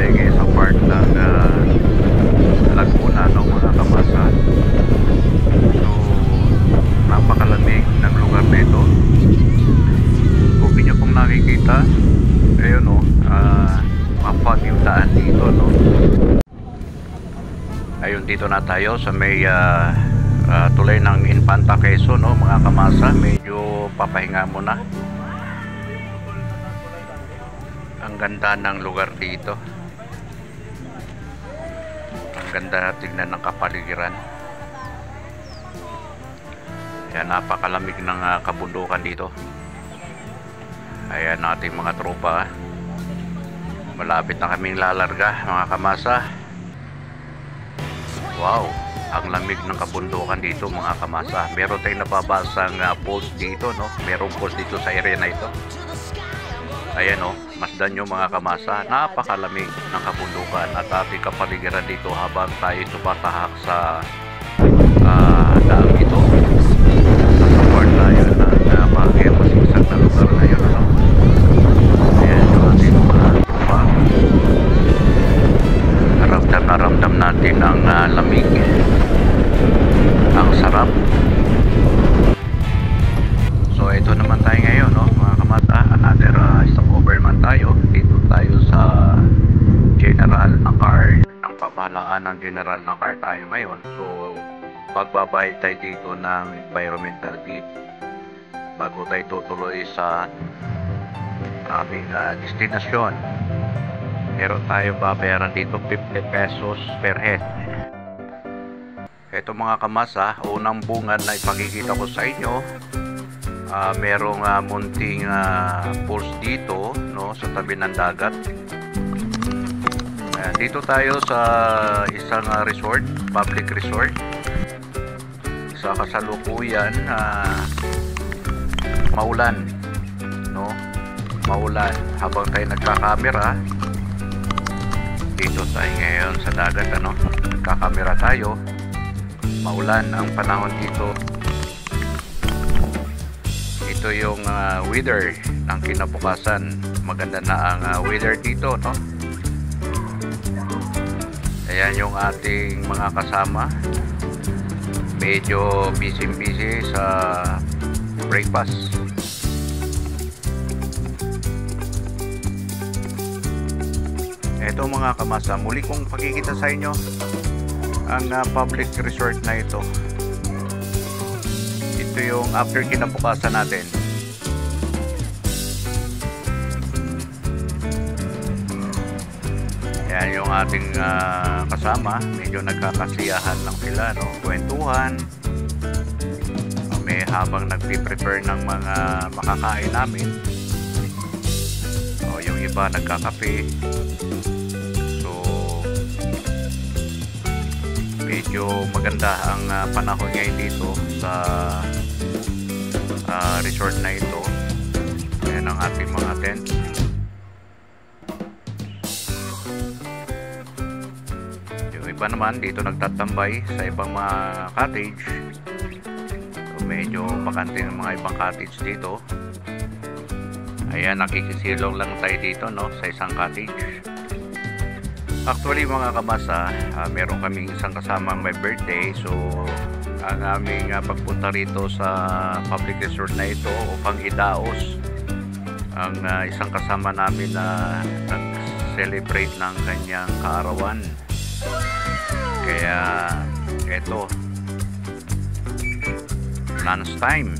tayo sa part ng Laguna, no, mga kamasa. So napakalamig ng lugar nito. Kung inyo pong nakikita, ayun, no, mapag yung daan dito, no. Ayun, dito na tayo sa may tulay ng Infanta Quezon, no, mga kamasa. Medyo papahinga muna. Ang ganda ng lugar dito. Ang ganda tignan ng kapaligiran. Ayan, napakalamig ng kabundukan dito. Ayan ating mga tropa. Malapit na kaming lalarga, mga kamasa. Wow, ang lamig ng kabundukan dito, mga kamasa. Meron tayong nababasang post dito, no? Merong post dito sa area na ito. Ayan, no, masdan nyo, mga kamasa. Napakalamig ng kabundukan at ating kapaligiran dito habang tayo tumatahak sa daang ito. Support tayo ng bagay masigsag na lugar na yun, no? Ayan yung ating mga tropa. Ramdam na ramdam natin ang lamig. Ang sarap. So ito naman tayo ngayon, no, mga kamata. Another stopover man tayo. Dito tayo sa General Nakar. Ang pamahalaan ng General Nakar tayo ngayon. So magbabayad tayo dito ng environmental fee bago tayo tutuloy sa aming destinasyon. Meron tayong babayaran dito 50 pesos per head. Ito, mga kamasa, unang bungad na ipakikita ko sa inyo. Merong munting pools dito, no, sa tabi ng dagat. Dito tayo sa isang resort, public resort. Sa kasalukuyan maulan, no, maulan. Habang tayo nagkakamera dito tayo ngayon sa dagat, ano, nagkakamera tayo. Maulan ang panahon dito. Ito yung weather ng kinabukasan. Maganda na ang weather dito, no? Ayan yung ating mga kasama. Medyo busy sa breakfast. Ito, mga kamasa, muli kong pakikita sa inyo ang public resort na ito. Ito yung after kinabukasan natin. Yan yung ating kasama. Medyo nagkakasiyahan lang sila, no? Kwentuhan. May habang nagpi-prepare ng mga makakain namin. O, yung iba nagkakape. Medyo maganda ang panahon ngayon dito sa resort na ito. Ayan ang ating mga tent. Yung iba naman dito nagtatambay sa ibang mga cottage. So medyo bakante ng mga ibang cottage dito. Ayan, nakikisilong lang tayo dito, no, sa isang cottage. Actually, mga kamasa, meron kaming isang kasamang may birthday. So ang aming pagpunta rito sa public resort na ito upang idaos ang isang kasama namin na nag-celebrate ng kanyang kaarawan. Kaya eto, lunch time.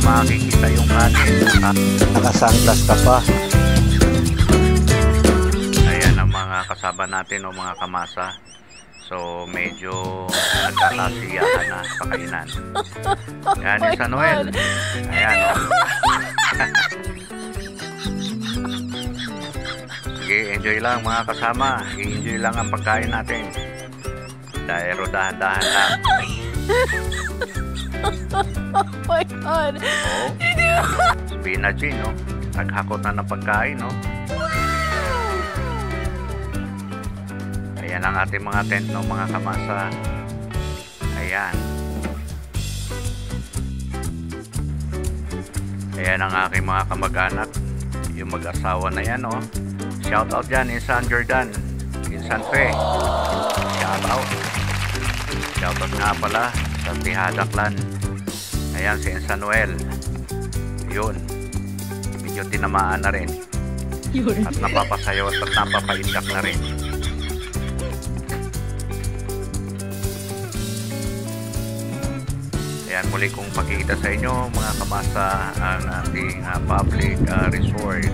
makikita yung kanin. Naka-sunglass ka pa. Ayan ang mga kasama natin o mga kamasa. So medyo nagkakasiyahan na sa kainan. Ayan yung San Noel. Ayan o. Sige, enjoy lang mga kasama. I-enjoy lang ang pagkain natin. Dahil dahan-dahan lang. Oh my God. Oh, spinach no? Naghakot na ng pagkain, no? Ayan ang ating mga tent, no, mga kamasa. Ayan. Ayan ang aking mga kamag-anak. Yung mag-asawa na yan, no? Shout out dyan, Insan Jordan. Insan Fe. Shout out. Shout out nga pala sa Tihada Clan. Ayan si Insan Noel. Yun. Medyo tinamaan na rin. At napapasayaw at napapaindak na rin. Ayan, muli kong pakikita sa inyo mga kamasa ang ating public resort